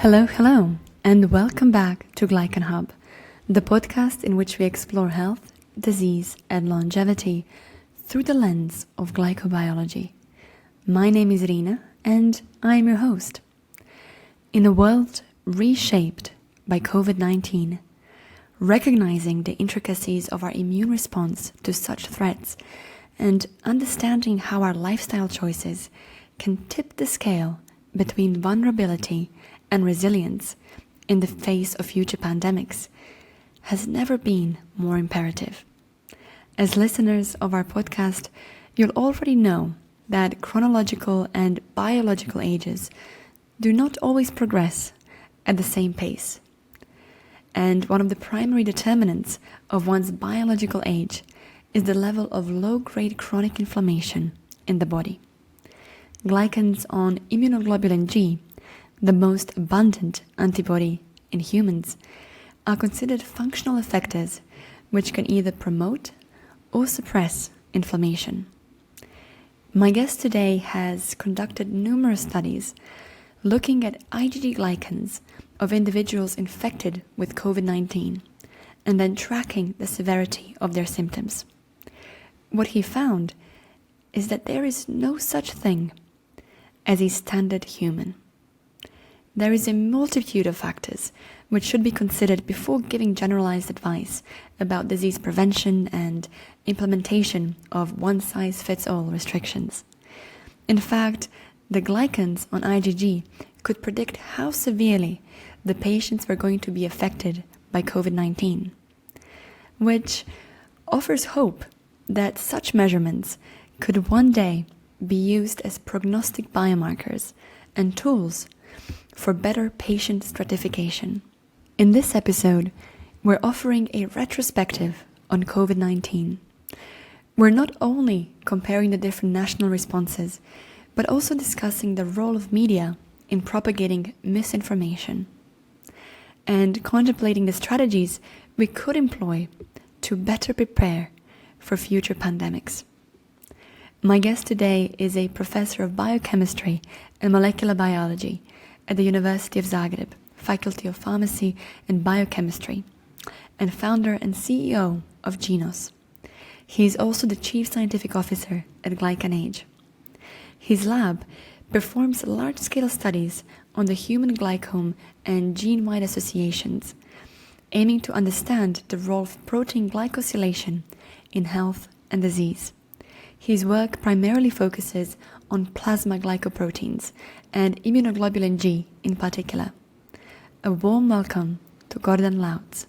Hello, and welcome back to Glycan Hub, the podcast in which we explore health, disease, and longevity through the lens of glycobiology. My name is Rina, and I am your host. In a world reshaped by COVID-19, recognizing the intricacies of our immune response to such threats and understanding how our lifestyle choices can tip the scale between vulnerability and resilience in the face of future pandemics has never been more imperative. As listeners of our podcast, you'll already know that chronological and biological ages do not always progress at the same pace. And one of the primary determinants of one's biological age is the level of low-grade chronic inflammation in the body. Glycans on immunoglobulin G, the most abundant antibody in humans, are considered functional effectors which can either promote or suppress inflammation. My guest today has conducted numerous studies looking at IgG glycans of individuals infected with COVID-19 and then tracking the severity of their symptoms. What he found is that there is no such thing as a standard human. There is a multitude of factors which should be considered before giving generalized advice about disease prevention and implementation of one-size-fits-all restrictions. In fact, the glycans on IgG could predict how severely the patients were going to be affected by COVID-19, which offers hope that such measurements could one day be used as prognostic biomarkers and tools for better patient stratification. In this episode, we're offering a retrospective on COVID-19. We're not only comparing the different national responses, but also discussing the role of media in propagating misinformation and contemplating the strategies we could employ to better prepare for future pandemics. My guest today is a professor of biochemistry and molecular biology at the University of Zagreb, Faculty of Pharmacy and Biochemistry, and founder and CEO of Genos. He is also the Chief Scientific Officer at GlycanAge. His lab performs large-scale studies on the human glycome and gene-wide associations, aiming to understand the role of protein glycosylation in health and disease. His work primarily focuses on plasma glycoproteins and immunoglobulin G in particular. A warm welcome to Gordan Lauc.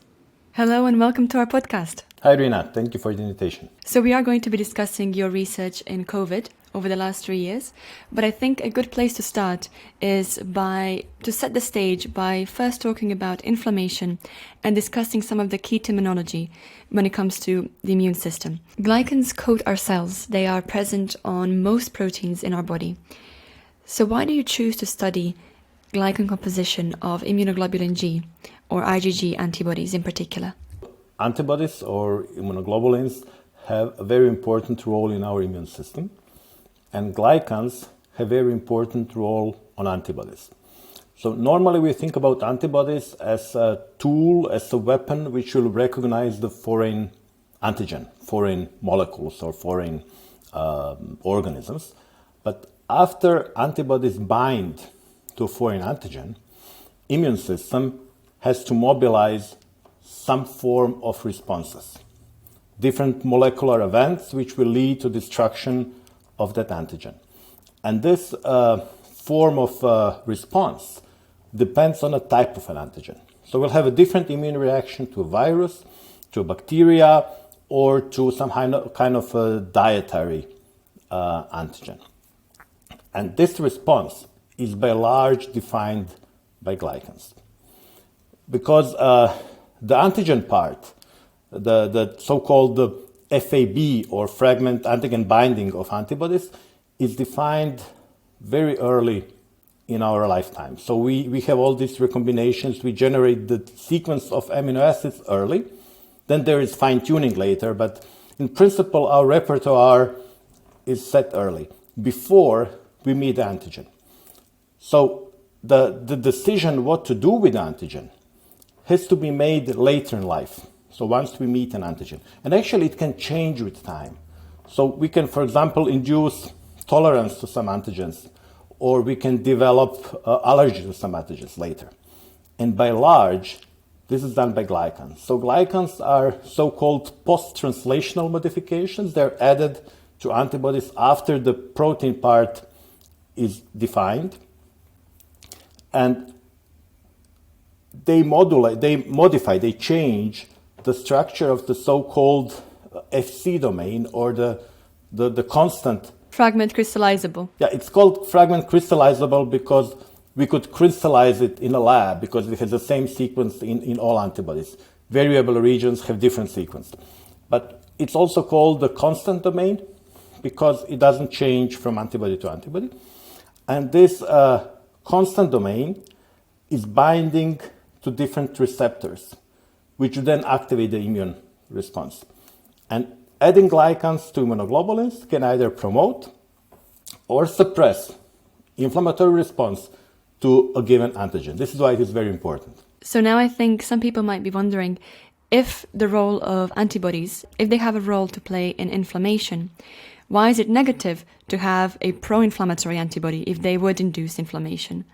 Hello and welcome to our podcast. Hi Rina, thank you for the invitation. So we are going to be discussing your research in COVID over the last 3 years, but I think a good place to start is to set the stage by first talking about inflammation and discussing some of the key terminology when it comes to the immune system. Glycans coat our cells. They are present on most proteins in our body. So why do you choose to study glycan composition of immunoglobulin G or IgG antibodies in particular? Antibodies or immunoglobulins have a very important role in our immune system, and glycans have a very important role on antibodies. So normally we think about antibodies as a tool, as a weapon which will recognize the foreign antigen, foreign molecules or foreign organisms. But after antibodies bind to a foreign antigen, immune system has to mobilize some form of responses, different molecular events which will lead to destruction of that antigen. And this form of response depends on a type of an antigen. So we'll have a different immune reaction to a virus, to a bacteria, or to some kind of a dietary antigen. And this response is by large defined by glycans. Because the antigen part, the so-called FAB or fragment antigen binding of antibodies is defined very early in our lifetime. So we have all these recombinations, we generate the sequence of amino acids early, then there is fine-tuning later, but in principle our repertoire is set early, before we meet the antigen. So the decision what to do with the antigen has to be made later in life. So once we meet an antigen. And actually it can change with time. So we can, for example, induce tolerance to some antigens, or we can develop allergy to some antigens later. And by large, this is done by glycans. So glycans are so-called post-translational modifications. They're added to antibodies after the protein part is defined. And they modify, they change the structure of the so-called Fc domain, or the constant. Fragment crystallizable. Yeah, it's called fragment crystallizable because we could crystallize it in a lab because it has the same sequence in all antibodies. Variable regions have different sequence. But it's also called the constant domain because it doesn't change from antibody to antibody. And this constant domain is binding to different receptors, which then activate the immune response. And adding glycans to immunoglobulins can either promote or suppress inflammatory response to a given antigen. This is why it is very important. So now I think some people might be wondering if the role of antibodies, if they have a role to play in inflammation, why is it negative to have a pro-inflammatory antibody if they would induce inflammation?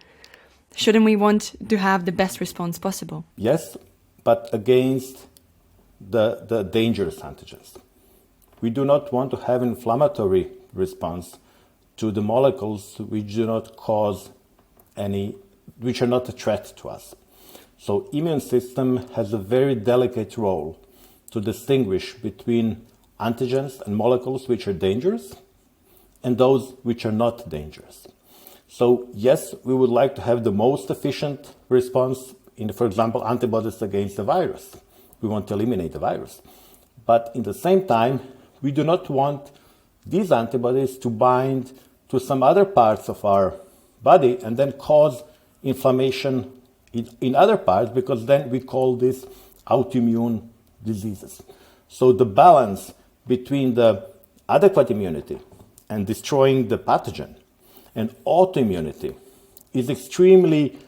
Shouldn't we want to have the best response possible? Yes, but against the dangerous antigens. We do not want to have inflammatory response to the molecules which do not cause which are not a threat to us. So immune system has a very delicate role to distinguish between antigens and molecules which are dangerous and those which are not dangerous. So yes, we would like to have the most efficient response in, for example, antibodies against the virus. We want to eliminate the virus. But in the same time, we do not want these antibodies to bind to some other parts of our body and then cause inflammation in other parts, because then we call this autoimmune diseases. So the balance between the adequate immunity and destroying the pathogen and autoimmunity is extremely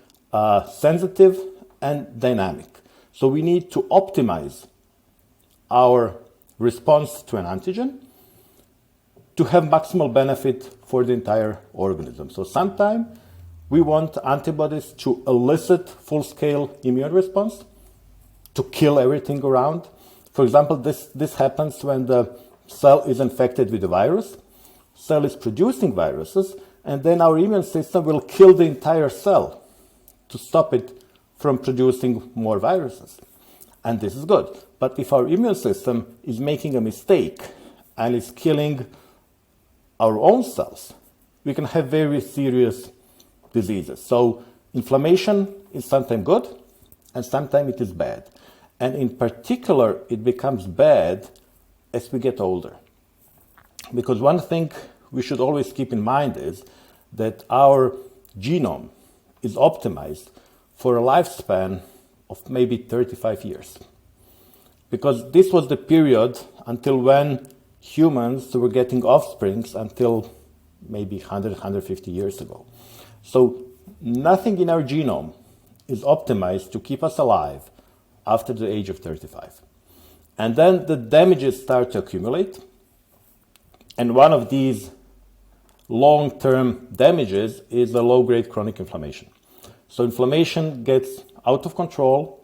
sensitive and dynamic. So we need to optimize our response to an antigen to have maximal benefit for the entire organism. So sometimes we want antibodies to elicit full-scale immune response, to kill everything around. For example, this happens when the cell is infected with a virus, cell is producing viruses, and then our immune system will kill the entire cell to stop it from producing more viruses. And this is good. But if our immune system is making a mistake and is killing our own cells, we can have very serious diseases. So inflammation is sometimes good and sometimes it is bad. And in particular, it becomes bad as we get older. Because one thing we should always keep in mind is that our genome is optimized for a lifespan of maybe 35 years. Because this was the period until when humans were getting offsprings until maybe 100, 150 years ago. So nothing in our genome is optimized to keep us alive after the age of 35. And then the damages start to accumulate. And one of these long-term damages is a low-grade chronic inflammation. So inflammation gets out of control.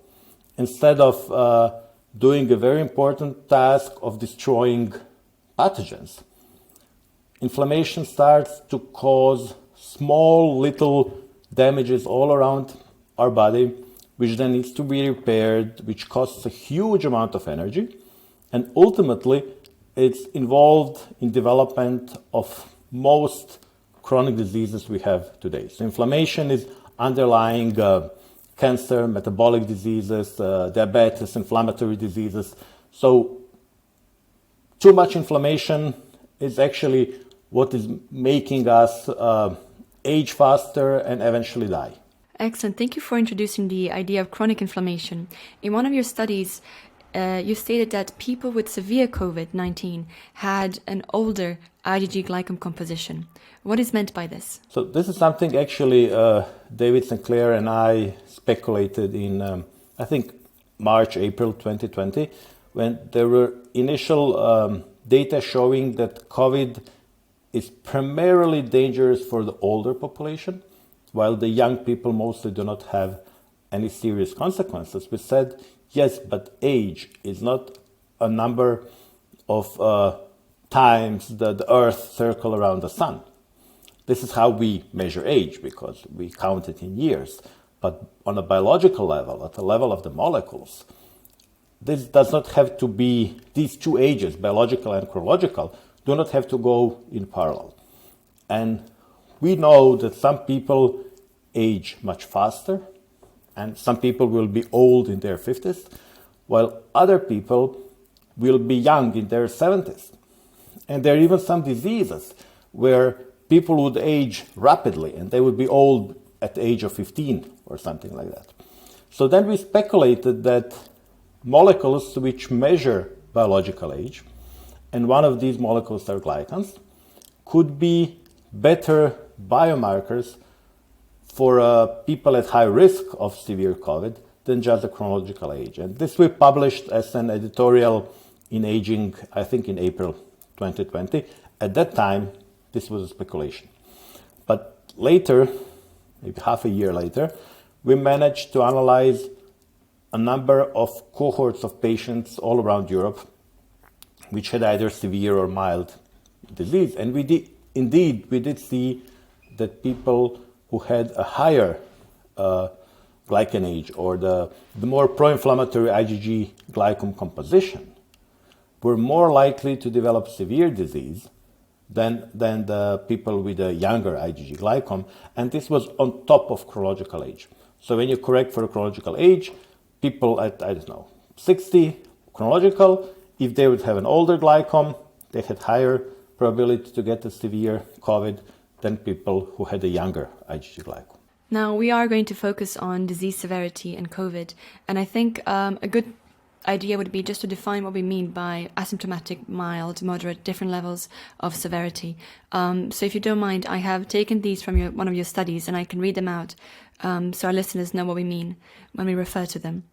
Instead of doing a very important task of destroying pathogens, inflammation starts to cause small little damages all around our body, which then needs to be repaired, which costs a huge amount of energy. And ultimately, it's involved in development of most chronic diseases we have today. So inflammation is underlying cancer, metabolic diseases, diabetes, inflammatory diseases. So too much inflammation is actually what is making us age faster and eventually die. Excellent. Thank you for introducing the idea of chronic inflammation. In one of your studies, you stated that people with severe COVID-19 had an older IgG glycan composition. What is meant by this? So this is something actually David Sinclair and I speculated in, I think, March, April 2020, when there were initial data showing that COVID is primarily dangerous for the older population, while the young people mostly do not have any serious consequences. We said, yes, but age is not a number of times the Earth circle around the sun. This is how we measure age, because we count it in years. But on a biological level, at the level of the molecules, this does not have to be, these two ages, biological and chronological, do not have to go in parallel. And we know that some people age much faster, and some people will be old in their 50s, while other people will be young in their 70s. And there are even some diseases where people would age rapidly and they would be old at the age of 15 or something like that. So then we speculated that molecules which measure biological age, and one of these molecules are glycans, could be better biomarkers for people at high risk of severe COVID than just the chronological age. And this we published as an editorial in Aging, I think in April 2020. At that time, this was a speculation. But later, maybe half a year later, we managed to analyze a number of cohorts of patients all around Europe which had either severe or mild disease. And we did see that people who had a higher GlycanAge, or the more pro-inflammatory IgG glycan composition, were more likely to develop severe disease than the people with a younger IgG glycan, and this was on top of chronological age. So when you correct for chronological age, people at, 60 chronological, if they would have an older glycan, they had higher probability to get a severe COVID than people who had a younger IgG glycan. Now, we are going to focus on disease severity and COVID, and I think a good idea would be just to define what we mean by asymptomatic, mild, moderate, different levels of severity. So if you don't mind, I have taken these from one of your studies, and I can read them out so our listeners know what we mean when we refer to them.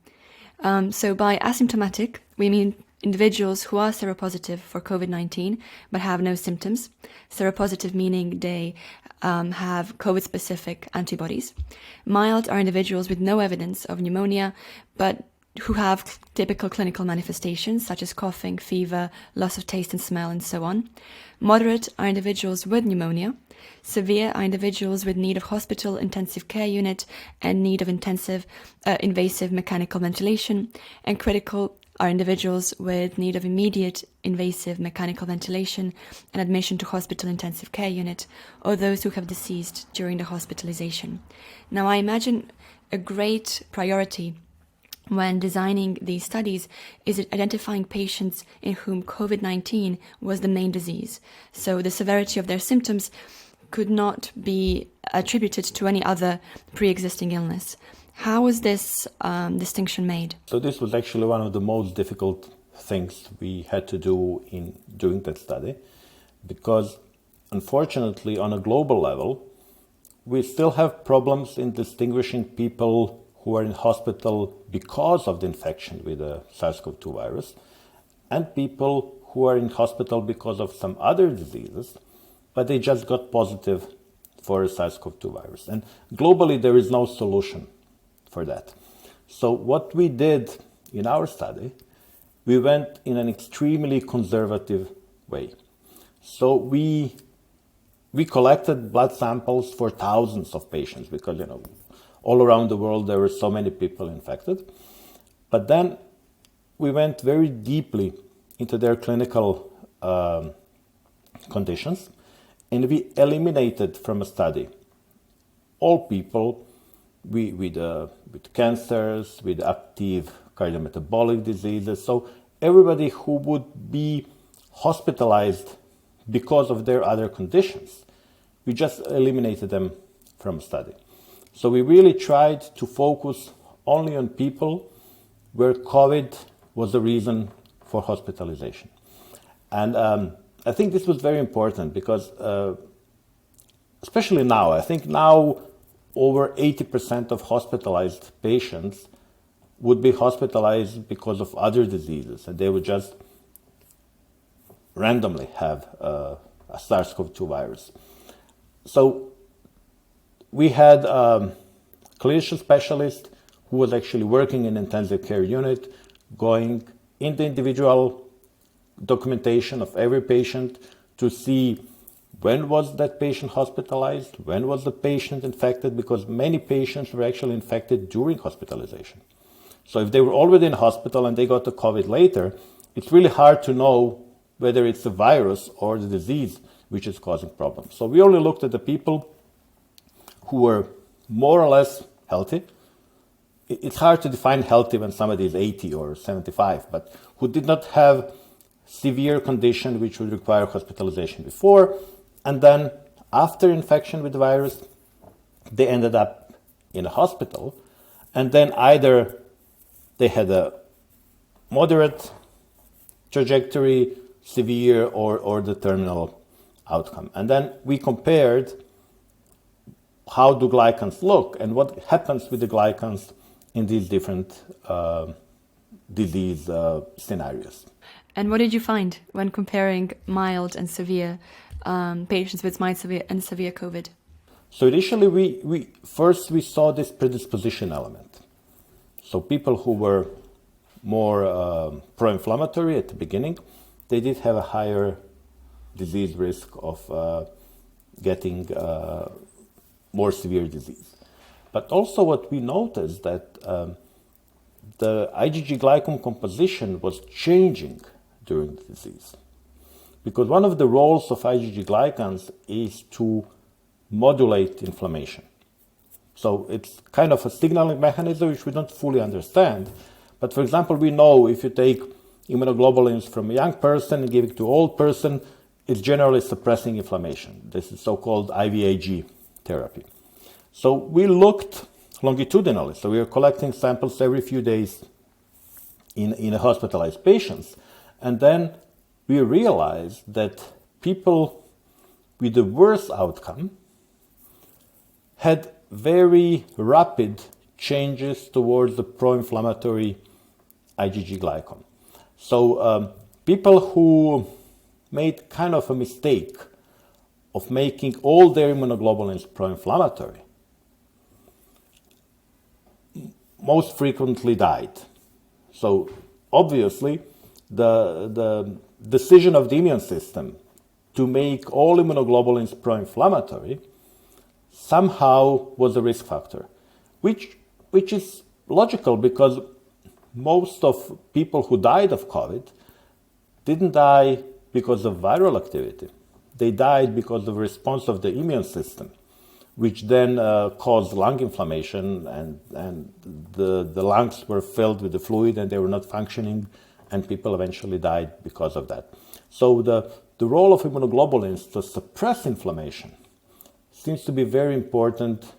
So by asymptomatic, we mean individuals who are seropositive for COVID-19 but have no symptoms. Seropositive meaning they have COVID-specific antibodies. Mild are individuals with no evidence of pneumonia but who have typical clinical manifestations such as coughing, fever, loss of taste and smell, and so on. Moderate are individuals with pneumonia. Severe are individuals with need of hospital intensive care unit and need of invasive mechanical ventilation. And critical are individuals with need of immediate invasive mechanical ventilation and admission to hospital intensive care unit, or those who have deceased during the hospitalization. Now, I imagine a great priority when designing these studies is identifying patients in whom COVID-19 was the main disease. So the severity of their symptoms could not be attributed to any other pre-existing illness. How was this distinction made? So this was actually one of the most difficult things we had to do in doing that study, because unfortunately on a global level, we still have problems in distinguishing people who are in hospital because of the infection with the SARS-CoV-2 virus and people who are in hospital because of some other diseases, but they just got positive for a SARS-CoV-2 virus. And globally, there is no solution for that. So what we did in our study, we went in an extremely conservative way. So we collected blood samples for thousands of patients because, all around the world there were so many people infected. But then we went very deeply into their clinical conditions, and we eliminated from a study all people with cancers, with active cardiometabolic diseases. So everybody who would be hospitalized because of their other conditions, we just eliminated them from study. So we really tried to focus only on people where COVID was the reason for hospitalization. And I think this was very important because, especially now, I think now over 80% of hospitalized patients would be hospitalized because of other diseases, and they would just randomly have a SARS-CoV-2 virus. So we had a clinician specialist who was actually working in intensive care unit, going in the individual documentation of every patient to see when was that patient hospitalized, when was the patient infected, because many patients were actually infected during hospitalization. So if they were already in hospital and they got the COVID later, it's really hard to know whether it's the virus or the disease which is causing problems. So we only looked at the people who were more or less healthy. It's hard to define healthy when somebody is 80 or 75, but who did not have severe condition which would require hospitalization before, and then after infection with the virus, they ended up in a hospital, and then either they had a moderate trajectory, severe, or the terminal outcome. And then we compared how do glycans look and what happens with the glycans in these different disease scenarios. And what did you find when comparing mild and severe patients with mild and severe COVID? So initially we saw this predisposition element. So people who were more pro-inflammatory at the beginning, they did have a higher disease risk of getting more severe disease. But also what we noticed that the IgG glycan composition was changing during the disease. Because one of the roles of IgG glycans is to modulate inflammation. So it's kind of a signaling mechanism which we don't fully understand. But for example, we know if you take immunoglobulins from a young person and give it to an old person, it's generally suppressing inflammation. This is so-called IVIG therapy. So we looked longitudinally. So we are collecting samples every few days in hospitalized patients. And then we realized that people with the worst outcome had very rapid changes towards the pro-inflammatory IgG glycan. So people who made kind of a mistake of making all their immunoglobulins pro-inflammatory most frequently died. So obviously the decision of the immune system to make all immunoglobulins pro-inflammatory somehow was a risk factor, which is logical because most of people who died of COVID didn't die because of viral activity. They died because of response of the immune system, which then caused lung inflammation, and the lungs were filled with the fluid and they were not functioning, and people eventually died because of that. So the role of immunoglobulins to suppress inflammation seems to be very important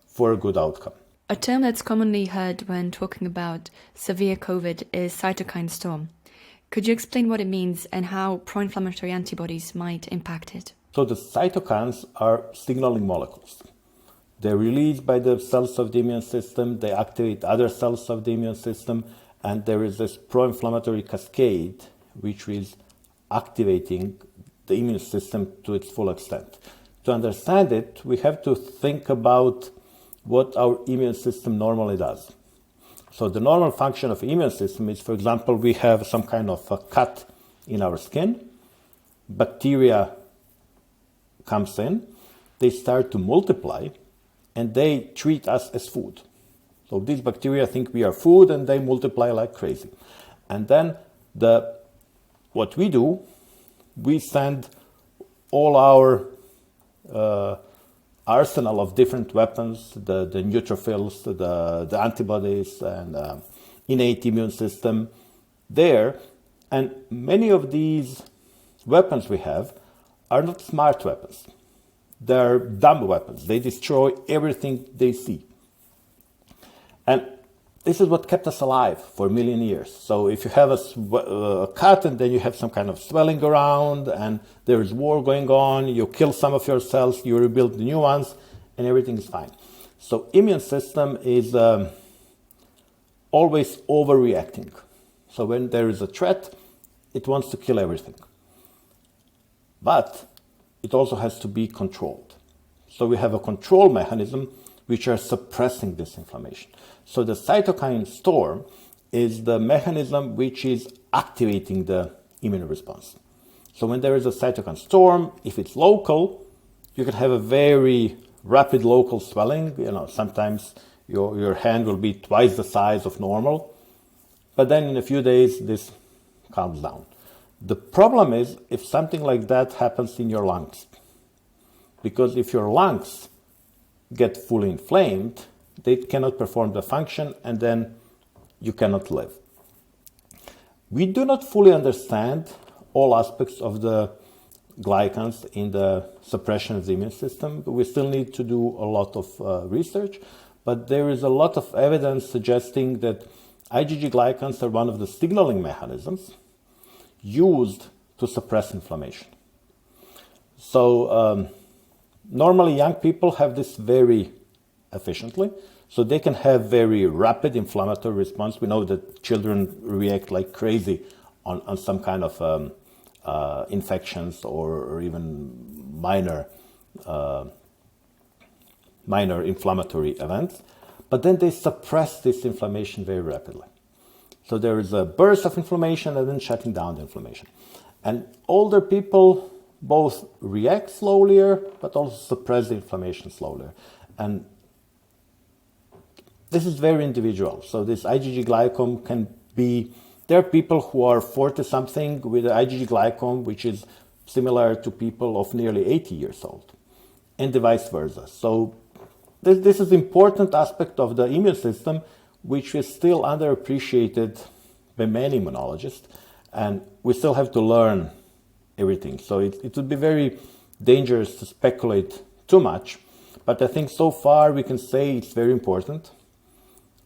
for a good outcome. A term that's commonly heard when talking about severe COVID is cytokine storm. Could you explain what it means and how pro-inflammatory antibodies might impact it? So the cytokines are signaling molecules. They're released by the cells of the immune system, they activate other cells of the immune system, and there is this pro-inflammatory cascade which is activating the immune system to its full extent. To understand it, we have to think about what our immune system normally does. So the normal function of the immune system is, for example, we have some kind of a cut in our skin, bacteria comes in, they start to multiply, and they treat us as food. So these bacteria think we are food and they multiply like crazy. And then what we do, we send all our arsenal of different weapons, the neutrophils, the antibodies, and innate immune system there. And many of these weapons we have are not smart weapons. They're dumb weapons. They destroy everything they see. And this is what kept us alive for a million years. So if you have a cut and then you have some kind of swelling around and there is war going on, you kill some of your cells, you rebuild the new ones, and everything is fine. So immune system is always overreacting. So when there is a threat, it wants to kill everything. But it also has to be controlled. So we have a control mechanism which are suppressing this inflammation. So the cytokine storm is the mechanism which is activating the immune response. So when there is a cytokine storm, if it's local, you can have a very rapid local swelling. Sometimes your hand will be twice the size of normal, but then in a few days this calms down. The problem is if something like that happens in your lungs, because if your lungs get fully inflamed, they cannot perform the function and then you cannot live. We do not fully understand all aspects of the glycans in the suppression of the immune system. We still need to do a lot of research, but there is a lot of evidence suggesting that IgG glycans are one of the signaling mechanisms used to suppress inflammation. So normally young people have this very efficiently, so they can have very rapid inflammatory response. We know that children react like crazy on some kind of infections or even minor inflammatory events, but then they suppress this inflammation very rapidly. So there is a burst of inflammation and then shutting down the inflammation. And older people both react slowlier, but also suppress the inflammation slowlier. And this is very individual. So this IgG glycan can be, there are people who are 40-something with IgG glycan, which is similar to people of nearly 80 years old, and vice versa. So this is an important aspect of the immune system, which is still underappreciated by many immunologists, and we still have to learn everything. So it would be very dangerous to speculate too much, but I think so far we can say it's very important.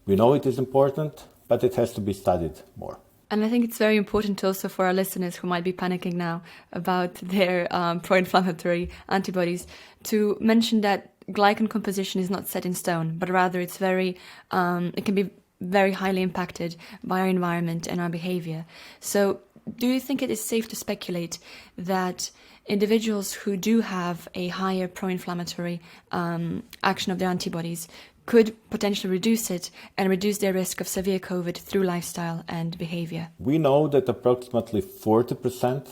We know it is important, but it has to be studied more. And I think it's very important also for our listeners who might be panicking now about their pro-inflammatory antibodies to mention that glycan composition is not set in stone, but rather it's very, it can be very highly impacted by our environment and our behavior. So do you think it is safe to speculate that individuals who do have a higher pro-inflammatory action of their antibodies could potentially reduce it and reduce their risk of severe COVID through lifestyle and behavior? We know that approximately 40%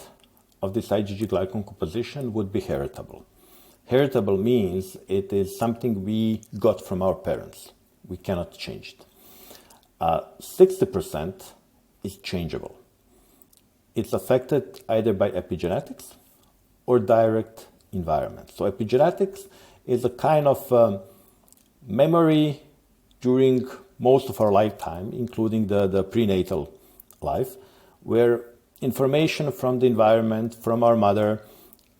of this IgG glycan composition would be heritable. Heritable means it is something we got from our parents. We cannot change it. 60% is changeable. It's affected either by epigenetics or direct environment. So epigenetics is a kind of memory during most of our lifetime, including the prenatal life, where information from the environment, from our mother,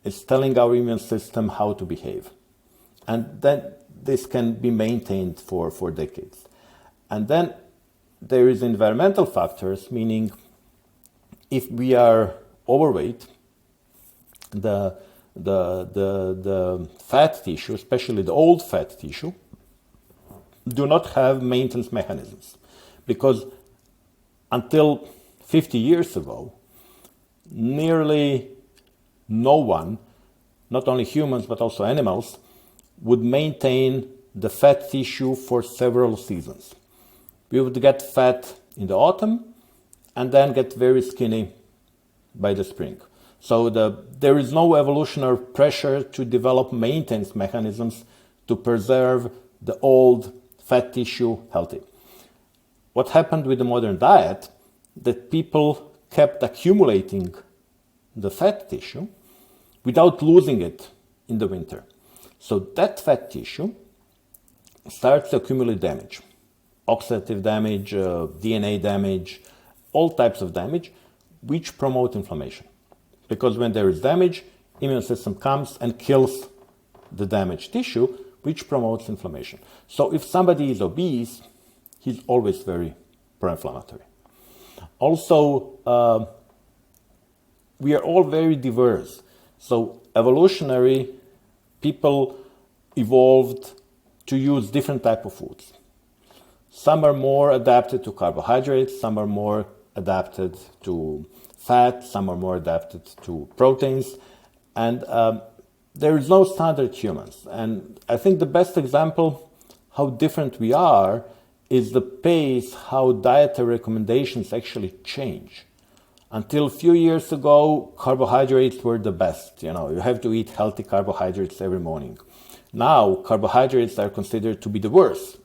is telling our immune system how to behave. And then this can be maintained for decades. And then there is environmental factors, meaning if we are overweight, the fat tissue, especially the old fat tissue, do not have maintenance mechanisms, because until 50 years ago, nearly no one, not only humans but also animals, would maintain the fat tissue for several seasons. We would get fat in the autumn and then get very skinny by the spring. So there is no evolutionary pressure to develop maintenance mechanisms to preserve the old fat tissue healthy. What happened with the modern diet, that people kept accumulating the fat tissue without losing it in the winter. So that fat tissue starts to accumulate damage, oxidative damage, DNA damage, all types of damage, which promote inflammation. Because when there is damage, immune system comes and kills the damaged tissue, which promotes inflammation. So if somebody is obese, he's always very pro-inflammatory. Also, we are all very diverse. So evolutionary, people evolved to use different type of foods. Some are more adapted to carbohydrates, some are more adapted to fat, some are more adapted to proteins, and there is no standard humans. And I think the best example how different we are is the pace how dietary recommendations actually change. Until a few years ago, carbohydrates were the best. You have to eat healthy carbohydrates every morning. Now, carbohydrates are considered to be the worst.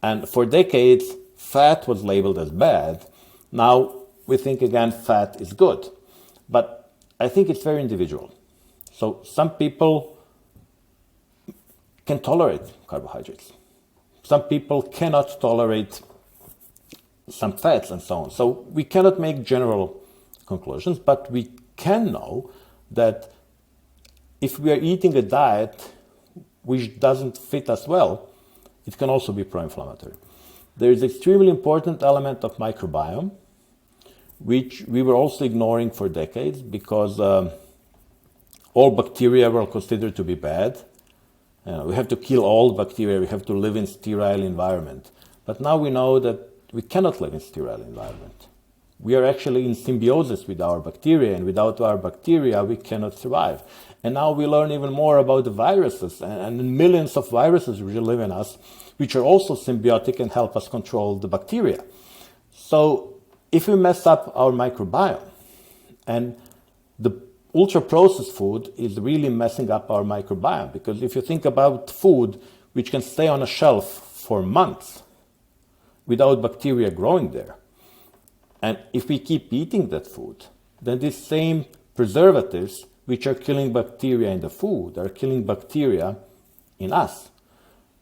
And for decades, fat was labeled as bad. Now, we think again fat is good. But I think it's very individual. So some people can tolerate carbohydrates. Some people cannot tolerate some fats and so on. So we cannot make general conclusions, but we can know that if we are eating a diet which doesn't fit us well, it can also be pro-inflammatory. There is an extremely important element of microbiome, which we were also ignoring for decades because all bacteria were considered to be bad. We have to kill all bacteria, we have to live in sterile environment. But now we know that we cannot live in sterile environment. We are actually in symbiosis with our bacteria, and without our bacteria, we cannot survive. And now we learn even more about the viruses and millions of viruses which live in us, which are also symbiotic and help us control the bacteria. So if we mess up our microbiome, and the ultra-processed food is really messing up our microbiome, because if you think about food which can stay on a shelf for months without bacteria growing there, and if we keep eating that food, then these same preservatives which are killing bacteria in the food are killing bacteria in us.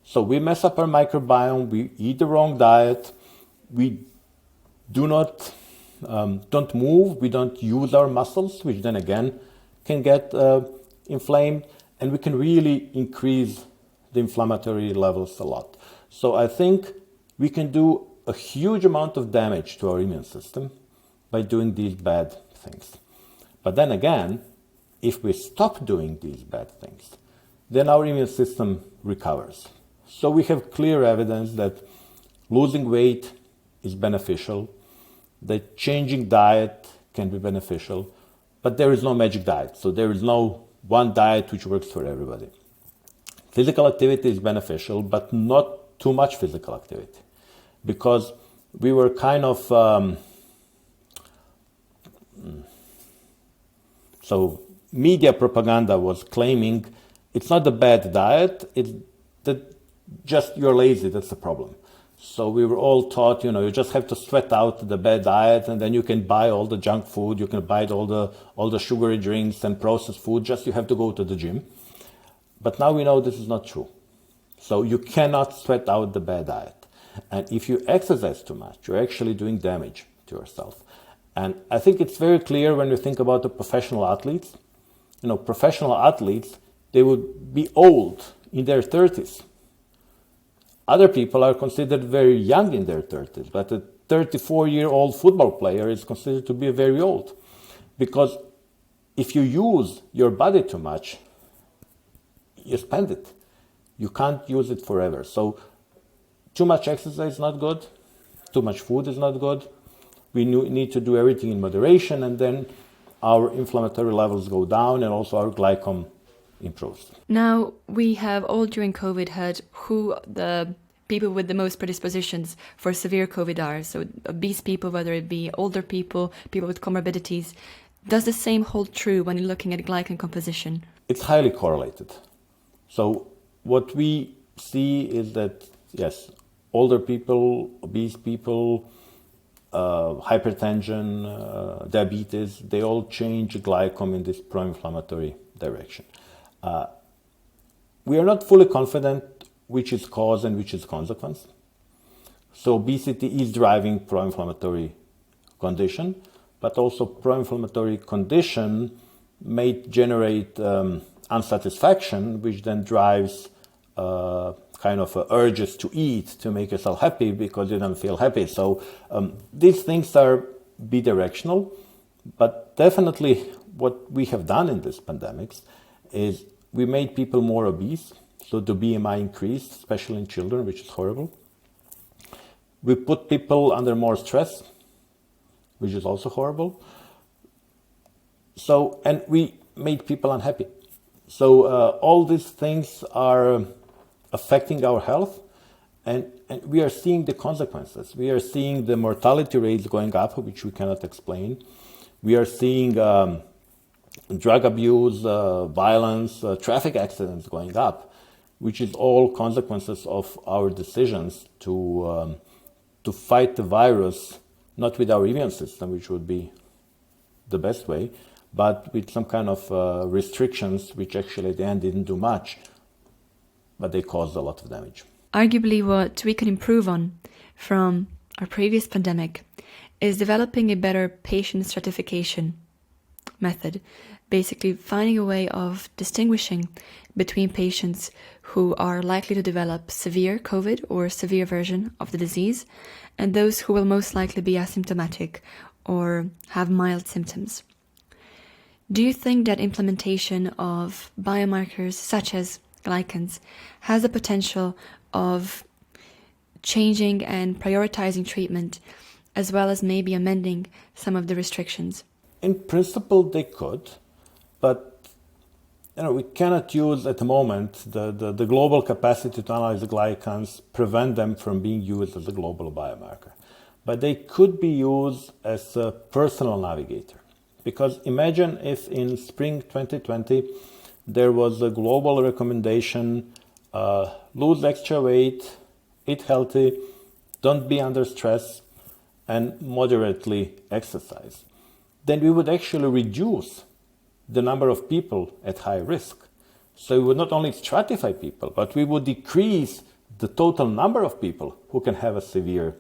So we mess up our microbiome, we eat the wrong diet, we don't move, we don't use our muscles, which then again can get inflamed, and we can really increase the inflammatory levels a lot. So I think we can do a huge amount of damage to our immune system by doing these bad things. But then again, if we stop doing these bad things, then our immune system recovers. So we have clear evidence that losing weight is beneficial, that changing diet can be beneficial, but there is no magic diet. So there is no one diet which works for everybody. Physical activity is beneficial, but not too much physical activity, because we were kind of so media propaganda was claiming it's not the bad diet, it's that just you're lazy, that's the problem. So we were all taught, you just have to sweat out the bad diet, and then you can buy all the junk food, you can buy all the sugary drinks and processed food, just you have to go to the gym. But now we know this is not true. So you cannot sweat out the bad diet. And if you exercise too much, you're actually doing damage to yourself. And I think it's very clear when we think about the professional athletes. Professional athletes, they would be old in their 30s. Other people are considered very young in their 30s, but a 34-year-old football player is considered to be very old. Because if you use your body too much, you spend it. You can't use it forever. So too much exercise is not good. Too much food is not good. We need to do everything in moderation, and then our inflammatory levels go down and also our glycom improves. Now, we have all during COVID heard who the people with the most predispositions for severe COVID are. So obese people, whether it be older people, people with comorbidities. Does the same hold true when you're looking at glycan composition? It's highly correlated. So what we see is that, yes, older people, obese people, hypertension, diabetes, they all change glycom in this pro-inflammatory direction. We are not fully confident which is cause and which is consequence. So obesity is driving pro-inflammatory condition, but also pro-inflammatory condition may generate unsatisfaction, which then drives kind of urges to eat to make yourself happy because you don't feel happy. So these things are bidirectional, but definitely what we have done in this pandemics is we made people more obese. So the BMI increased, especially in children, which is horrible. We put people under more stress, which is also horrible. So, and we made people unhappy. So all these things are affecting our health, and we are seeing the consequences. We are seeing the mortality rates going up, which we cannot explain. We are seeing drug abuse, violence, traffic accidents going up, which is all consequences of our decisions to fight the virus, not with our immune system, which would be the best way, but with some kind of restrictions, which actually at the end didn't do much, but they caused a lot of damage. Arguably, what we could improve on from our previous pandemic is developing a better patient stratification method, basically finding a way of distinguishing between patients who are likely to develop severe COVID or severe version of the disease and those who will most likely be asymptomatic or have mild symptoms. Do you think that implementation of biomarkers such as glycans has the potential of changing and prioritizing treatment as well as maybe amending some of the restrictions? In principle, they could, but we cannot use at the moment the global capacity to analyze the glycans, prevent them from being used as a global biomarker. But they could be used as a personal navigator. Because imagine if in spring 2020 there was a global recommendation, lose extra weight, eat healthy, don't be under stress, and moderately exercise. Then we would actually reduce the number of people at high risk. So we would not only stratify people, but we would decrease the total number of people who can have a severe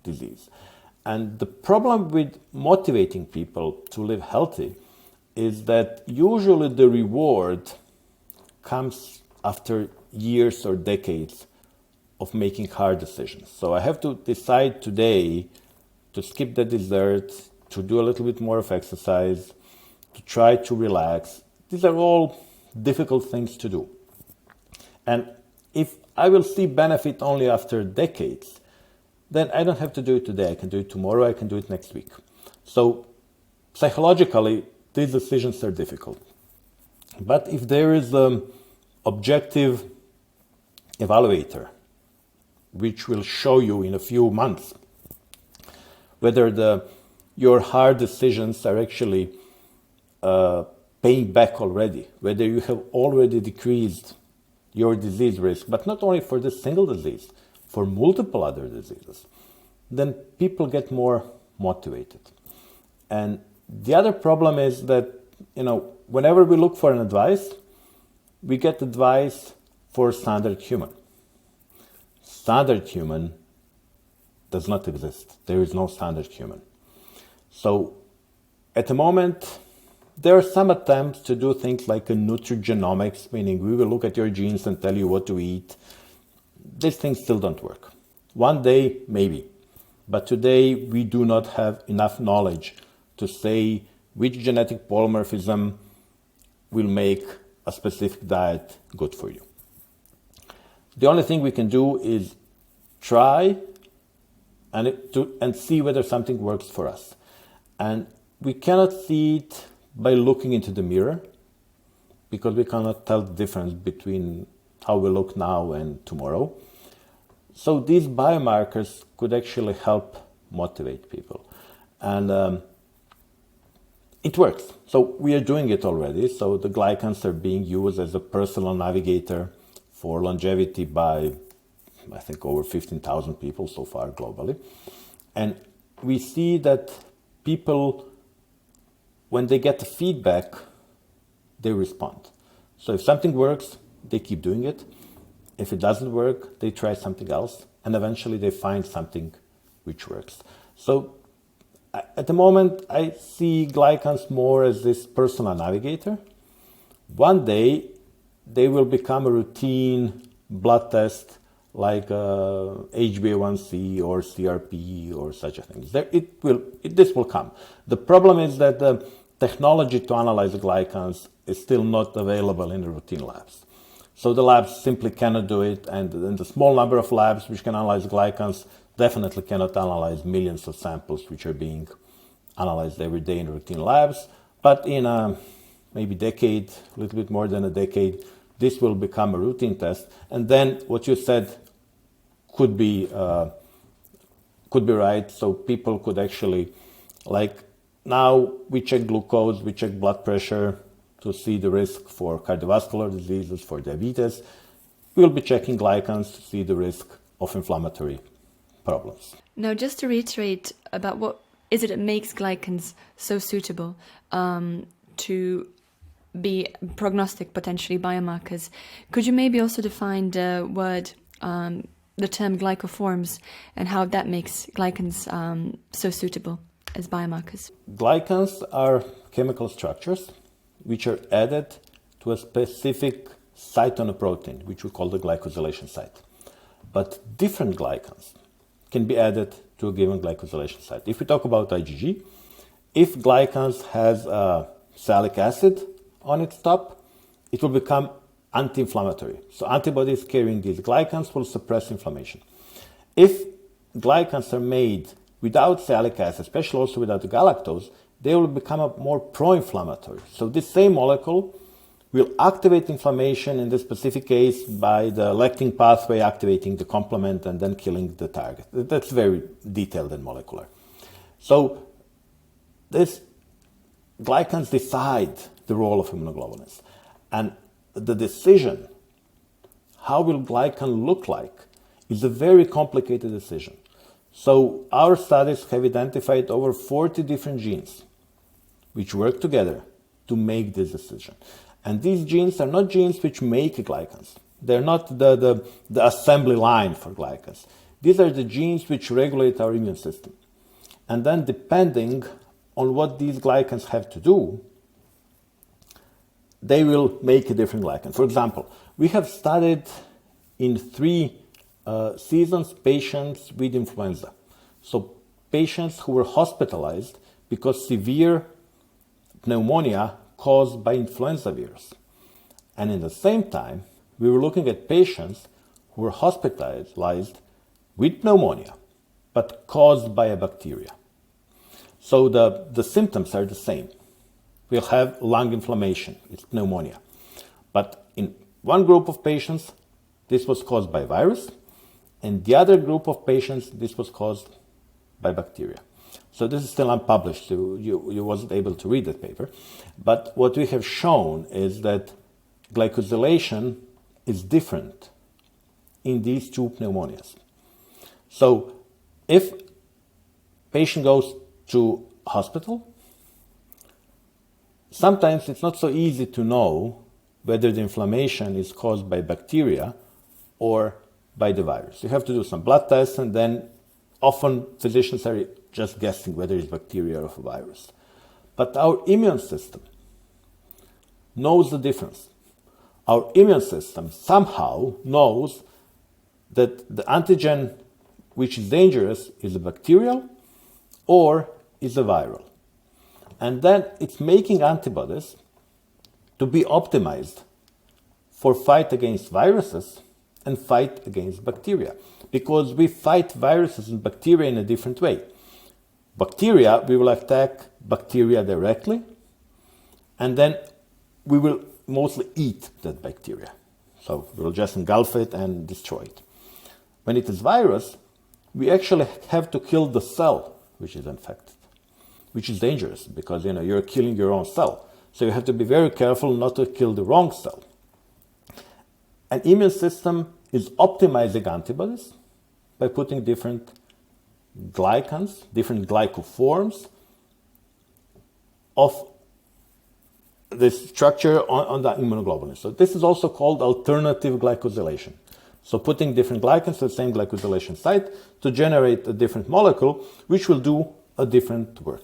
disease. And the problem with motivating people to live healthy is that usually the reward comes after years or decades of making hard decisions. So I have to decide today to skip the dessert, to do a little bit more of exercise, to try to relax. These are all difficult things to do. And if I will see benefit only after decades, then I don't have to do it today. I can do it tomorrow, I can do it next week. So psychologically, these decisions are difficult. But if there is an objective evaluator, which will show you in a few months whether your hard decisions are actually paying back already, whether you have already decreased your disease risk, but not only for this single disease, for multiple other diseases, then people get more motivated. And the other problem is that, whenever we look for an advice, we get advice for standard human. Standard human does not exist. There is no standard human. So at the moment, there are some attempts to do things like a nutrigenomics, meaning we will look at your genes and tell you what to eat. These things still don't work. One day, maybe. But today, we do not have enough knowledge to say which genetic polymorphism will make a specific diet good for you. The only thing we can do is try and see whether something works for us. And we cannot see it by looking into the mirror, because we cannot tell the difference between how we look now and tomorrow. So these biomarkers could actually help motivate people. And it works. So we are doing it already. So the glycans are being used as a personal navigator for longevity by, I think, over 15,000 people so far globally. And we see that people, when they get the feedback, they respond. So if something works, they keep doing it. If it doesn't work, they try something else, and eventually they find something which works. So at the moment, I see glycans more as this personal navigator. One day, they will become a routine blood test like HbA1c or CRP or such a thing. This will come. The problem is that the technology to analyze glycans is still not available in the routine labs. So the labs simply cannot do it, and the small number of labs which can analyze glycans definitely cannot analyze millions of samples which are being analyzed every day in routine labs. But in maybe decade, a little bit more than a decade, this will become a routine test. And then what you said could be right. So people could actually, like now we check glucose, we check blood pressure to see the risk for cardiovascular diseases, for diabetes. We'll be checking glycans to see the risk of inflammatory problems. Now, just to reiterate about what is it that makes glycans so suitable to be prognostic, potentially biomarkers, could you maybe also define the word, the term glycoforms, and how that makes glycans so suitable as biomarkers? Glycans are chemical structures which are added to a specific site on a protein, which we call the glycosylation site. But different glycans can be added to a given glycosylation site. If we talk about IgG, if glycans has salicylic acid on its top, it will become anti-inflammatory. So antibodies carrying these glycans will suppress inflammation. If glycans are made without salicylic acid, especially also without the galactose, they will become more pro-inflammatory. So this same molecule will activate inflammation in this specific case by the lectin pathway activating the complement and then killing the target. That's very detailed and molecular. So this glycans decide the role of immunoglobulins. And the decision, how will glycan look like, is a very complicated decision. So our studies have identified over 40 different genes which work together to make this decision. And these genes are not genes which make glycans. They're not the assembly line for glycans. These are the genes which regulate our immune system. And then depending on what these glycans have to do, they will make a different glycan. For example, we have studied in 3 seasons patients with influenza. So patients who were hospitalized because severe pneumonia caused by influenza virus. And in the same time, we were looking at patients who were hospitalized with pneumonia, but caused by a bacteria. So the symptoms are the same. We'll have lung inflammation, it's pneumonia. But in one group of patients, this was caused by virus, and the other group of patients, this was caused by bacteria. So this is still unpublished, so you wasn't able to read that paper. But what we have shown is that glycosylation is different in these 2 pneumonias. So if patient goes to hospital, sometimes it's not so easy to know whether the inflammation is caused by bacteria or by the virus. You have to do some blood tests, and then often physicians are just guessing whether it's bacteria or a virus. But our immune system knows the difference. Our immune system somehow knows that the antigen which is dangerous is a bacterial or is a viral. And then it's making antibodies to be optimized for fight against viruses and fight against bacteria, because we fight viruses and bacteria in a different way. Bacteria, we will attack bacteria directly, and then we will mostly eat that bacteria. So we will just engulf it and destroy it. When it is virus, we actually have to kill the cell which is infected, which is dangerous because you're killing your own cell. So you have to be very careful not to kill the wrong cell. An immune system is optimizing antibodies by putting different glycans, different glycoforms of this structure on the immunoglobulin. So this is also called alternative glycosylation. So putting different glycans to the same glycosylation site to generate a different molecule, which will do a different work.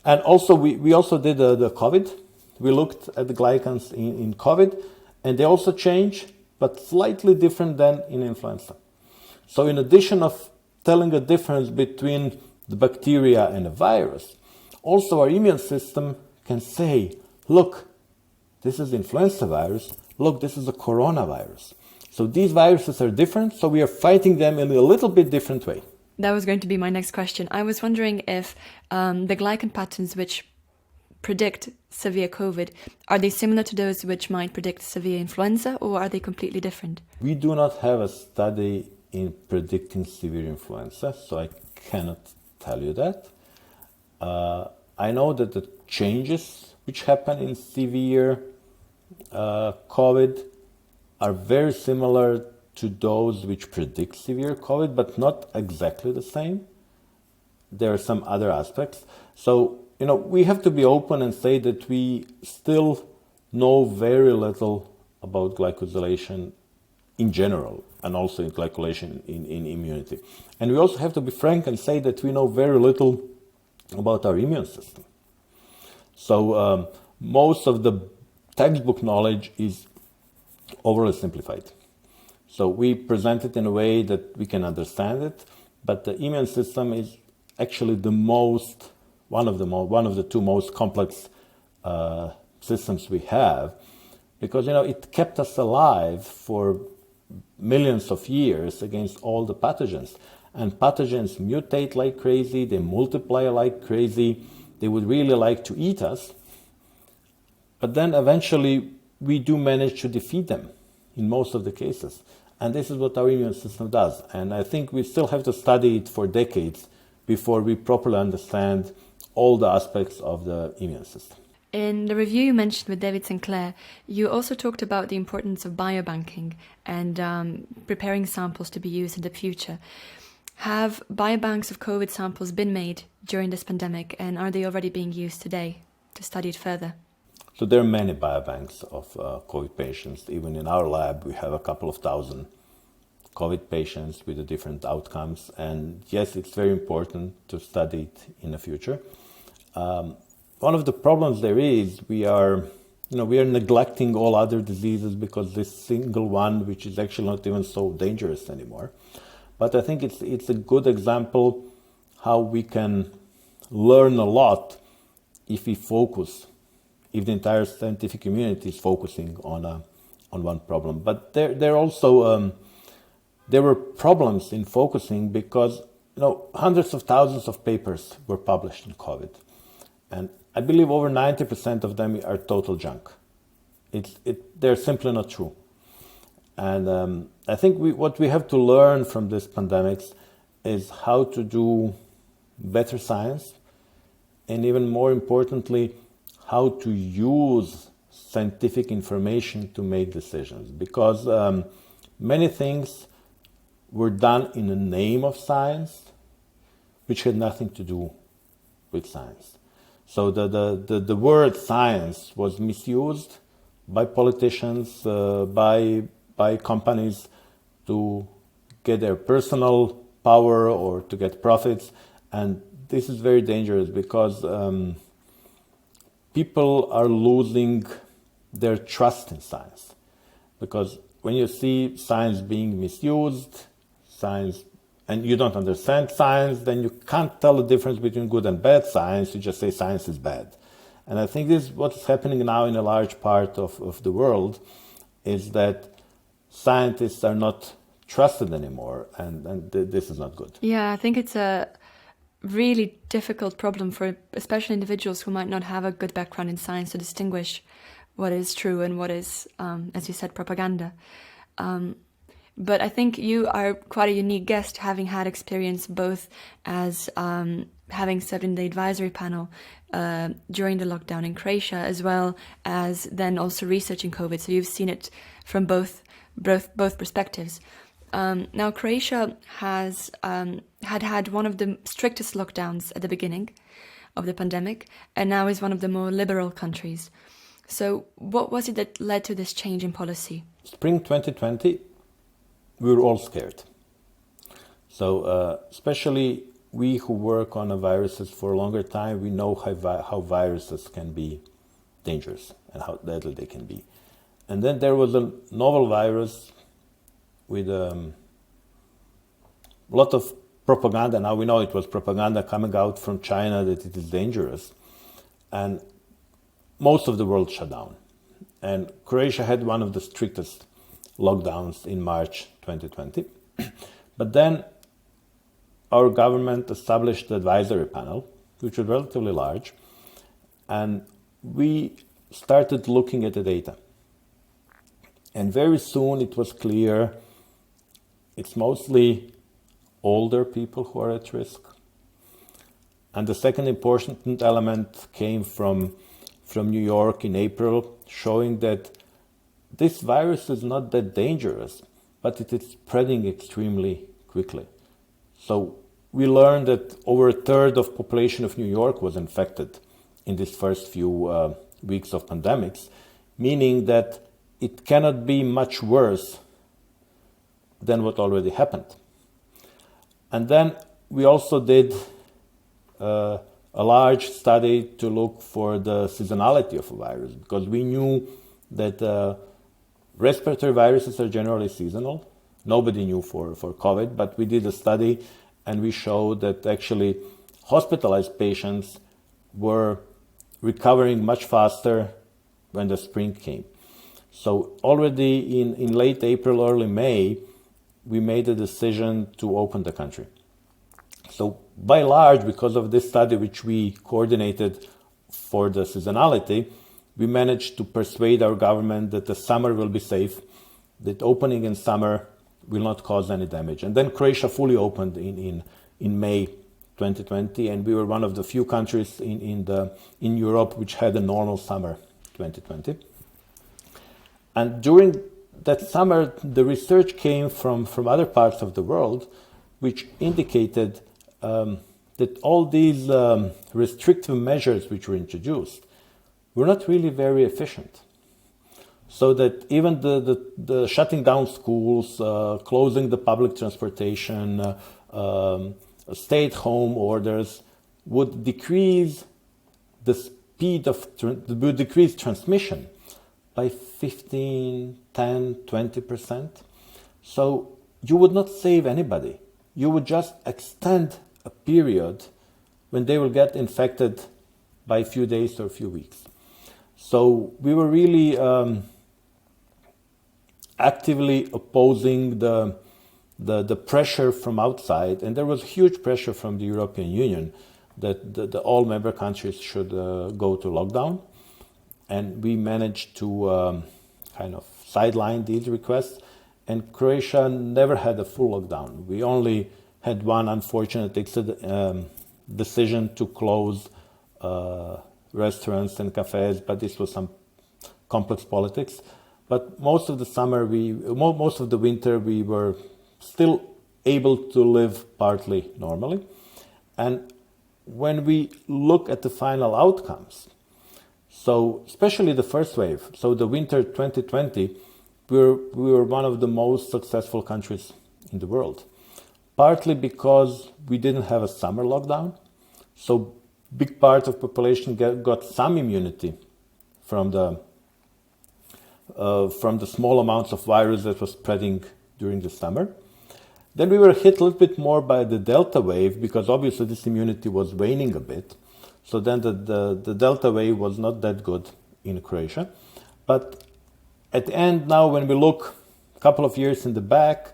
And also, we also did the COVID. We looked at the glycans in COVID, and they also change, but slightly different than in influenza. So in addition of telling a difference between the bacteria and a virus, also our immune system can say, look, this is influenza virus, look, this is a coronavirus. So these viruses are different, so we are fighting them in a little bit different way. That was going to be my next question. I was wondering if the glycan patterns which predict severe COVID, are they similar to those which might predict severe influenza, or are they completely different? We do not have a study in predicting severe influenza, so I cannot tell you that. I know that the changes which happen in severe COVID are very similar to those which predict severe COVID, but not exactly the same. There are some other aspects. So, we have to be open and say that we still know very little about glycosylation in general, and also in glycosylation in immunity. And we also have to be frank and say that we know very little about our immune system. So most of the textbook knowledge is overly simplified. So we present it in a way that we can understand it, but the immune system is actually one of the two most complex systems we have, because it kept us alive for millions of years against all the pathogens. And pathogens mutate like crazy, they multiply like crazy, they would really like to eat us. But then eventually we do manage to defeat them in most of the cases. And this is what our immune system does. And I think we still have to study it for decades before we properly understand all the aspects of the immune system. In the review you mentioned with David Sinclair, you also talked about the importance of biobanking and preparing samples to be used in the future. Have biobanks of COVID samples been made during this pandemic, and are they already being used today to study it further? So there are many biobanks of COVID patients. Even in our lab, we have a couple of thousand COVID patients with the different outcomes. And yes, it's very important to study it in the future. One of the problems there is we are neglecting all other diseases because this single one, which is actually not even so dangerous anymore. But I think it's a good example how we can learn a lot if we focus, if the entire scientific community is focusing on one problem. But there also there were problems in focusing because hundreds of thousands of papers were published on COVID, and I believe over 90% of them are total junk. They're simply not true. And I think what we have to learn from this pandemics is how to do better science, and even more importantly, how to use scientific information to make decisions. Because many things were done in the name of science, which had nothing to do with science. So the word science was misused by politicians, by companies to get their personal power or to get profits. And this is very dangerous because people are losing their trust in science. Because when you see science being misused, and you don't understand science, then you can't tell the difference between good and bad science. You just say science is bad. And I think this is what's happening now in a large part of the world, is that scientists are not trusted anymore, and this is not good. Yeah, I think it's a really difficult problem for especially individuals who might not have a good background in science to distinguish what is true and what is, as you said, propaganda. But I think you are quite a unique guest, having had experience both as having served in the advisory panel during the lockdown in Croatia, as well as then also researching COVID. So you've seen it from both perspectives. Now, Croatia has had one of the strictest lockdowns at the beginning of the pandemic, and now is one of the more liberal countries. So what was it that led to this change in policy? Spring 2020, we were all scared. So especially we who work on viruses for a longer time, we know how viruses can be dangerous and how deadly they can be. And then there was a novel virus with a lot of propaganda. Now we know it was propaganda coming out from China that it is dangerous. And most of the world shut down. And Croatia had one of the strictest lockdowns in March 2020. But then our government established the advisory panel, which was relatively large, and we started looking at the data. And very soon it was clear it's mostly older people who are at risk. And the second important element came from New York in April, showing that this virus is not that dangerous, but it is spreading extremely quickly. So we learned that over a third of population of New York was infected in these first few weeks of pandemics, meaning that it cannot be much worse than what already happened. And then we also did a large study to look for the seasonality of a virus, because we knew that respiratory viruses are generally seasonal. Nobody knew for COVID, but we did a study and we showed that actually hospitalized patients were recovering much faster when the spring came. So already in late April, early May, we made a decision to open the country. So by large, because of this study which we coordinated for the seasonality, we managed to persuade our government that the summer will be safe, that opening in summer will not cause any damage. And then Croatia fully opened in May 2020, and we were one of the few countries in Europe which had a normal summer 2020. And during that summer, the research came from other parts of the world, which indicated that all these restrictive measures which were introduced were not really very efficient. So that even the shutting down schools, closing the public transportation, stay-at-home orders would decrease the speed of, would decrease transmission by 15, 10, 20%. So you would not save anybody. You would just extend a period when they will get infected by a few days or a few weeks. So we were really actively opposing the pressure from outside, and there was huge pressure from the European Union that all member countries should go to lockdown. And we managed to kind of sideline these requests, and Croatia never had a full lockdown. We only had one unfortunate decision to close restaurants and cafes, but this was some complex politics. But most of the summer, most of the winter, we were still able to live partly normally. And when we look at the final outcomes, so especially the first wave, so the winter 2020, we were one of the most successful countries in the world. Partly because we didn't have a summer lockdown, so big part of population got some immunity from the small amounts of virus that was spreading during the summer. Then we were hit a little bit more by the Delta wave, because obviously this immunity was waning a bit. So then the Delta wave was not that good in Croatia. But at the end now, when we look a couple of years in the back,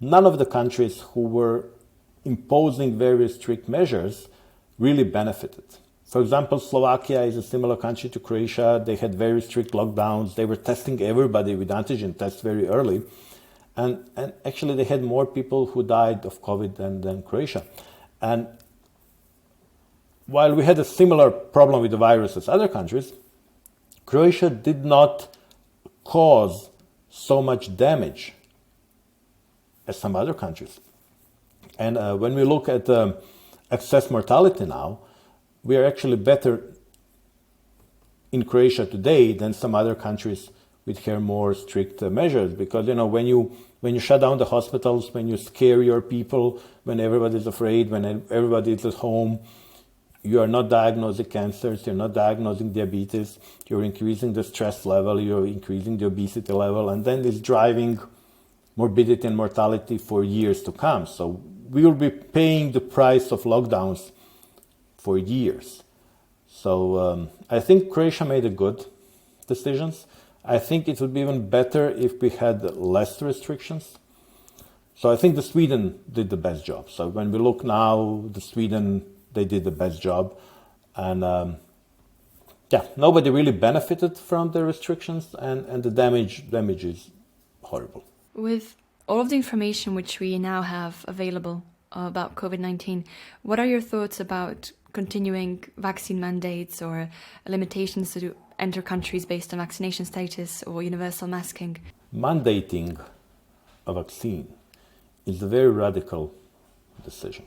none of the countries who were imposing very strict measures really benefited. For example, Slovakia is a similar country to Croatia. They had very strict lockdowns. They were testing everybody with antigen tests very early. And actually they had more people who died of COVID than Croatia. And while we had a similar problem with the virus as other countries, Croatia did not cause so much damage as some other countries. And when we look at excess mortality now, we are actually better in Croatia today than some other countries with here more strict measures. Because when you shut down the hospitals, when you scare your people, when everybody's afraid, when everybody is at home, you are not diagnosing cancers, you're not diagnosing diabetes, you're increasing the stress level, you're increasing the obesity level, and then it's driving morbidity and mortality for years to come. So we will be paying the price of lockdowns for years. So I think Croatia made a good decisions. I think it would be even better if we had less restrictions. So I think the Sweden did the best job. So when we look now, the Sweden, they did the best job. And nobody really benefited from the restrictions, and the damage is horrible. With all of the information which we now have available about COVID-19, what are your thoughts about continuing vaccine mandates or limitations to enter countries based on vaccination status or universal masking? Mandating a vaccine is a very radical decision.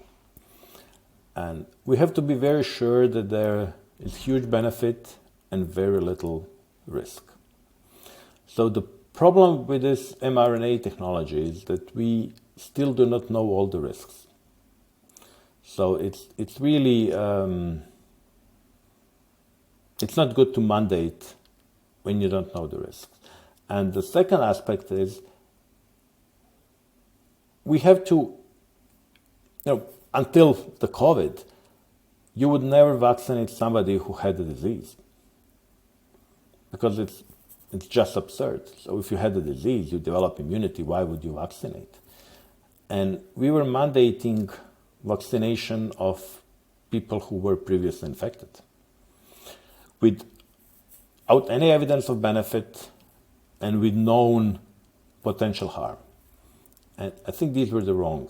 And we have to be very sure that there is huge benefit and very little risk. So the problem with this mRNA technology is that we still do not know all the risks. So it's really, it's not good to mandate when you don't know the risks. And the second aspect is we have to, until the COVID, you would never vaccinate somebody who had the disease because it's just absurd. So if you had the disease, you develop immunity, why would you vaccinate? And we were mandating vaccination of people who were previously infected without any evidence of benefit and with known potential harm. And I think these were the wrong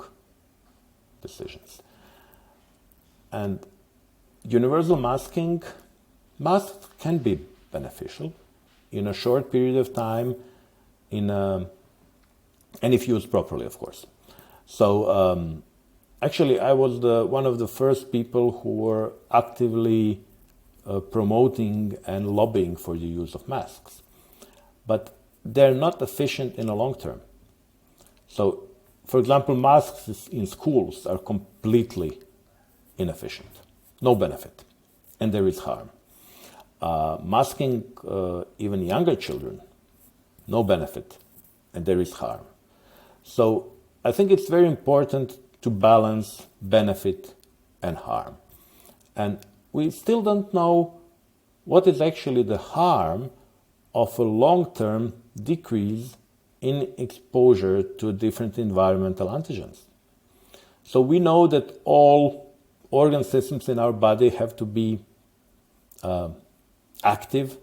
decisions. And universal masking, masks can be beneficial in a short period of time, and if used properly, of course. So actually, I was one of the first people who were actively promoting and lobbying for the use of masks. But they're not efficient in the long term. So, for example, masks in schools are completely inefficient. No benefit. And there is harm. Masking even younger children, no benefit. And there is harm. So I think it's very important to balance benefit and harm. And we still don't know what is actually the harm of a long-term decrease in exposure to different environmental antigens. So we know that all organ systems in our body have to be active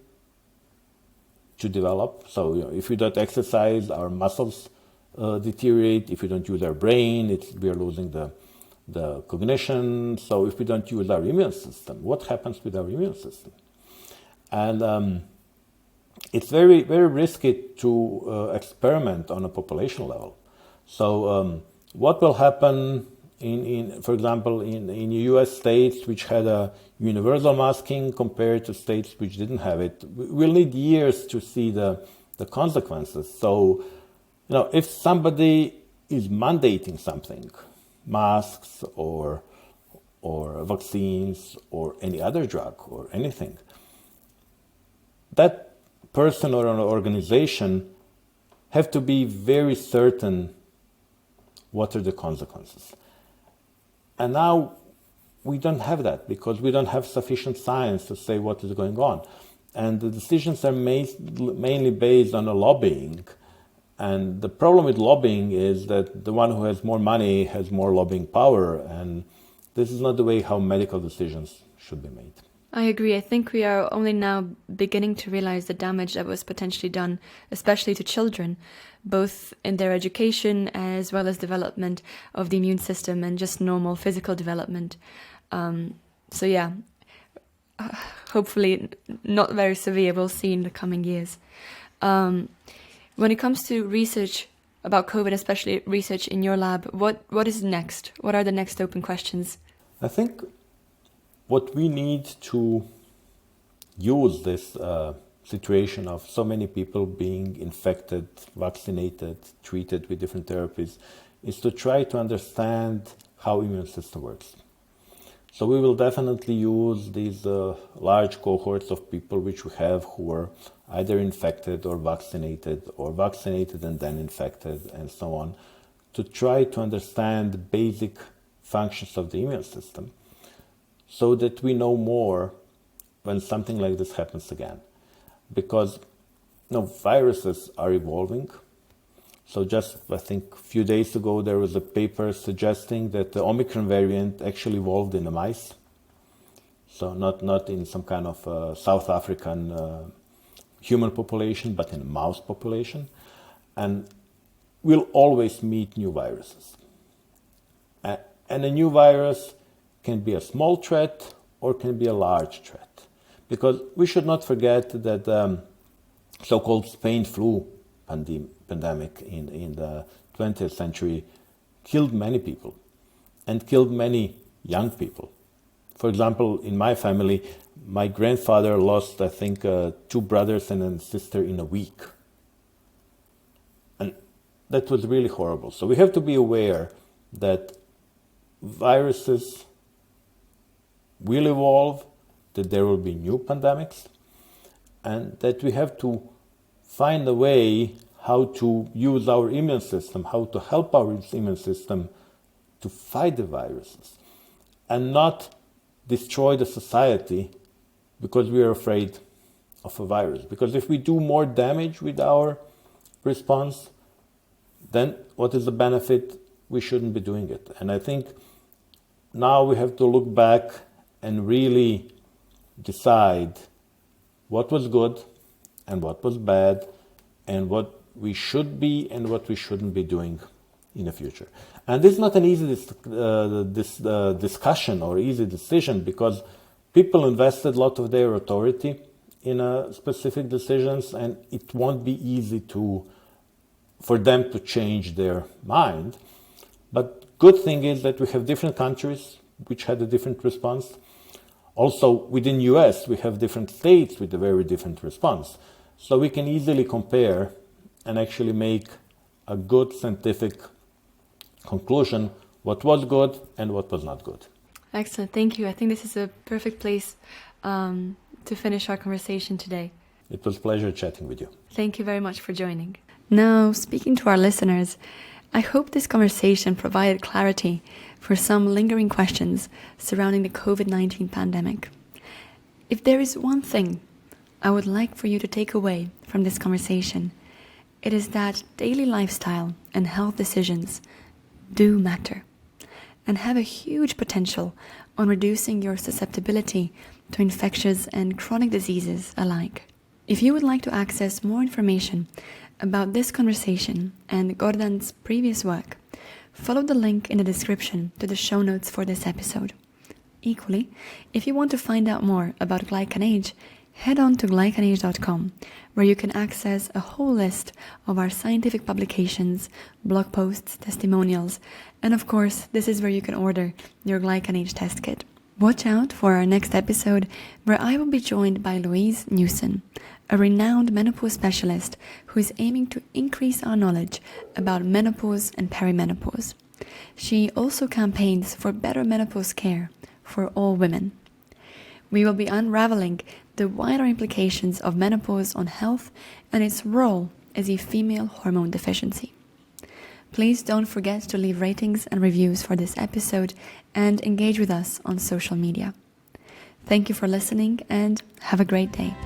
to develop. So if we don't exercise, our muscles deteriorate. If we don't use our brain, we are losing the cognition. So if we don't use our immune system, what happens with our immune system? And it's very, very risky to experiment on a population level. So what will happen for example, in US states which had a universal masking compared to states which didn't have it? We'll need years to see the consequences. So, if somebody is mandating something, masks or vaccines or any other drug or anything, that person or an organization have to be very certain what are the consequences. And now we don't have that because we don't have sufficient science to say what is going on. And the decisions are mainly based on a lobbying. And the problem with lobbying is that the one who has more money has more lobbying power. And this is not the way how medical decisions should be made. I agree. I think we are only now beginning to realize the damage that was potentially done, especially to children, both in their education as well as development of the immune system and just normal physical development. Hopefully not very severe. We'll see in the coming years. When it comes to research about COVID, especially research in your lab, what is next? What are the next open questions? I think what we need to use this situation of so many people being infected, vaccinated, treated with different therapies is to try to understand how immune system works. So we will definitely use these large cohorts of people which we have who are either infected or vaccinated and then infected and so on, to try to understand the basic functions of the immune system so that we know more when something like this happens again. Because viruses are evolving. So just, I think, a few days ago, there was a paper suggesting that the Omicron variant actually evolved in the mice. So not in some kind of South African human population, but in a mouse population. And we'll always meet new viruses. And a new virus can be a small threat or can be a large threat. Because we should not forget that so-called Spain flu pandemic in the 20th century killed many people and killed many young people. For example, in my family, my grandfather lost, I think, 2 brothers and a sister in a week. And that was really horrible. So we have to be aware that viruses will evolve, that there will be new pandemics, and that we have to find a way how to use our immune system, how to help our immune system to fight the viruses and not destroy the society because we are afraid of a virus. Because if we do more damage with our response, then what is the benefit? We shouldn't be doing it. And I think now we have to look back and really decide what was good and what was bad and what we should be and what we shouldn't be doing in the future. And this is not an easy discussion or easy decision because people invested a lot of their authority in specific decisions, and it won't be easy for them to change their mind. But good thing is that we have different countries which had a different response. Also, within US, we have different states with a very different response. So we can easily compare and actually make a good scientific conclusion what was good and what was not good. Excellent. Thank you. I think this is a perfect place to finish our conversation today. It was a pleasure chatting with you. Thank you very much for joining. Now, speaking to our listeners, I hope this conversation provided clarity for some lingering questions surrounding the COVID-19 pandemic. If there is one thing I would like for you to take away from this conversation, it is that daily lifestyle and health decisions do matter and have a huge potential on reducing your susceptibility to infectious and chronic diseases alike. If you would like to access more information about this conversation and Gordan's previous work, follow the link in the description to the show notes for this episode. Equally, if you want to find out more about GlycanAge, head on to GlycanAge.com, where you can access a whole list of our scientific publications, blog posts, testimonials, and of course, this is where you can order your GlycanAge test kit. Watch out for our next episode, where I will be joined by Louise Newson, a renowned menopause specialist who is aiming to increase our knowledge about menopause and perimenopause. She also campaigns for better menopause care for all women. We will be unraveling the wider implications of menopause on health and its role as a female hormone deficiency. Please don't forget to leave ratings and reviews for this episode and engage with us on social media. Thank you for listening and have a great day.